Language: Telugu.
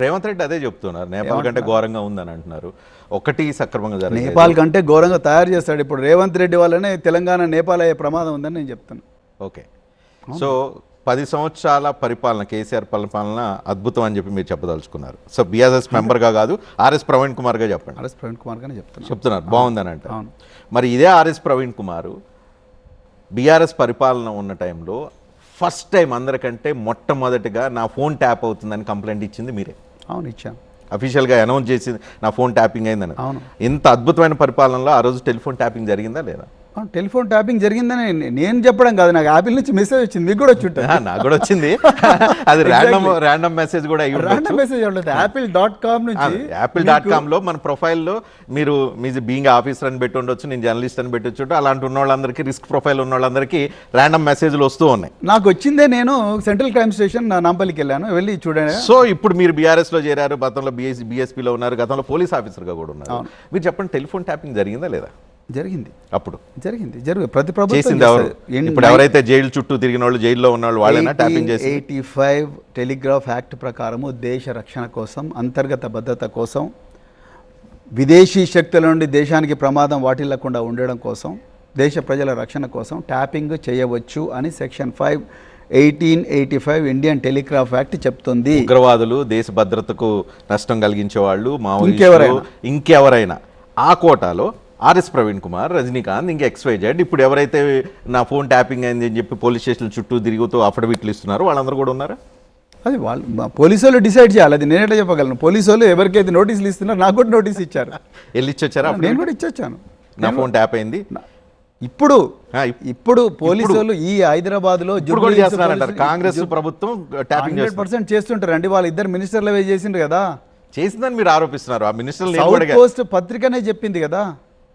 రేవంత్ రెడ్డి అదే చెప్తున్నారు, నేపాల్ కంటే ఘోరంగా ఉందని అంటున్నారు. ఒకటి సక్రమంగా జరిగింది, నేపాల్ కంటే ఘోరంగా తయారు చేస్తాడు. ఇప్పుడు రేవంత్ రెడ్డి వల్లనే తెలంగాణ నేపాల్ అయ్యే ప్రమాదం ఉందని నేను చెప్తాను. ఓకే, సో 10 సంవత్సరాల పరిపాలన, కేసీఆర్ పరిపాలన అద్భుతం అని చెప్పి మీరు చెప్పదలుచుకున్నారు. సో బీఆర్ఎస్ మెంబర్గా కాదు, ఆర్ఎస్ ప్రవీణ్ కుమార్గా చెప్పండి. ఆర్ఎస్ ప్రవీణ్ కుమార్ గానే చెప్తున్నారు బాగుందని అంటే. మరి ఇదే ఆర్ఎస్ ప్రవీణ్ కుమార్ బీఆర్ఎస్ పరిపాలన ఉన్న టైంలో ఫస్ట్ టైం అందరికంటే మొట్టమొదటిగా నా ఫోన్ ట్యాప్ అవుతుందని కంప్లైంట్ ఇచ్చింది మీరే. అవును, ఇచ్చాను. అఫీషియల్గా అనౌన్స్ చేసింది నా ఫోన్ ట్యాపింగ్ అయిందని. అవును. ఇంత అద్భుతమైన పరిపాలనలో ఆ రోజు టెలిఫోన్ ట్యాపింగ్ జరిగిందా లేదా? టెలిఫోన్ ట్యాపింగ్ జరిగిందని నేను చెప్పడం కాదు, నాకు యాపిల్ నుంచి మెసేజ్ వచ్చింది, మీకు కూడా వచ్చి ఉంటుంది. నాకు కూడా వచ్చింది. అది ర్యాండమ్ మెసేజ్ కూడా అయ్యి ర్యాండమ్ మెసేజ్ ఉంటుంది. apple.com నుంచి apple.com లో మన ప్రొఫైల్లో మీరు మీ బీయింగ్ ఆఫీసర్ అని పెట్టి ఉండొచ్చు, నేను జర్నలిస్ట్ అని పెట్టొచ్చు. అలాంటి ఉన్న వాళ్ళందరికీ, రిస్క్ ప్రొఫైల్ ఉన్న వాళ్ళందరికీ ర్యాండమ్ మెసేజ్లు వస్తూ ఉన్నాయి. నాకు వచ్చిందే, నేను సెంట్రల్ క్రైమ్ స్టేషన్ నాంపల్లికి వెళ్ళాను, వెళ్ళి చూడండి. సో ఇప్పుడు మీరు బీఆర్ఎస్ లో చేరారు, గతంలో బీఎస్పీలో ఉన్నారు, గతంలో పోలీస్ ఆఫీసర్గా కూడా ఉన్నారు. మీరు చెప్పండి, టెలిఫోన్ ట్యాపింగ్ జరిగిందా లేదా? జరిగింది. అప్పుడు ప్రతి ప్రభుత్వం చేసింది ఎవరు? ఇప్పుడు ఎవరైతే జైలు చుట్టూ తిరిగిన వాళ్ళు, జైల్లో ఉన్న వాళ్ళు, వాళ్ళైనా ట్యాపింగ్ చేసి 85 టెలిగ్రాఫ్ యాక్ట్ ప్రకారము దేశ రక్షణ కోసం, అంతర్గత భద్రత కోసం, విదేశీ శక్తుల నుండి దేశానికి ప్రమాదం వాటిల్లకుండా ఉండడం కోసం, దేశ ప్రజల రక్షణ కోసం ట్యాపింగ్ చేయవచ్చు అని సెక్షన్ 5 1885 ఇండియన్ టెలిగ్రాఫ్ యాక్ట్ చెప్తుంది. ఉగ్రవాదులు, దేశ భద్రతకు నష్టం కలిగించే వాళ్ళు, మావోయిస్టులు, ఇంకెవరైనా ఆ కోటాలో ఆర్ఎస్ ప్రవీణ్ కుమార్, రజనీకాంత్, ఇంకా XYZ ఇప్పుడు ఎవరైతే నా ఫోన్ ట్యాపింగ్ అయింది అని చెప్పి పోలీస్ స్టేషన్ చుట్టూ తిరుగుతూ అఫిడవిట్లు ఇస్తున్నారు, వాళ్ళందరూ కూడా ఉన్నారా? అది వాళ్ళు పోలీసు వాళ్ళు డిసైడ్ చేయాలి. అది నేనే చెప్పగలను. పోలీసు వాళ్ళు ఎవరికైతే నోటీసులు ఇస్తున్నారో నాకు కూడా నోటీస్ ఇచ్చారు. వెళ్ళి ఇచ్చొచ్చారా? నేను కూడా ఇచ్చొచ్చాను. నా ఫోన్ ట్యాప్ అయింది. ఇప్పుడు పోలీసు వాళ్ళు ఈ హైదరాబాద్ లో కాంగ్రెస్ ప్రభుత్వం 100% చేస్తుంటారండి. వాళ్ళు ఇద్దరు మినిస్టర్లు చేసిండ్రు కదా. చేసిందని మీరు ఆరోపిస్తున్నారు. ఆ మినిస్టర్లు సౌత్ పోస్ట్ పత్రికనే చెప్పింది కదా.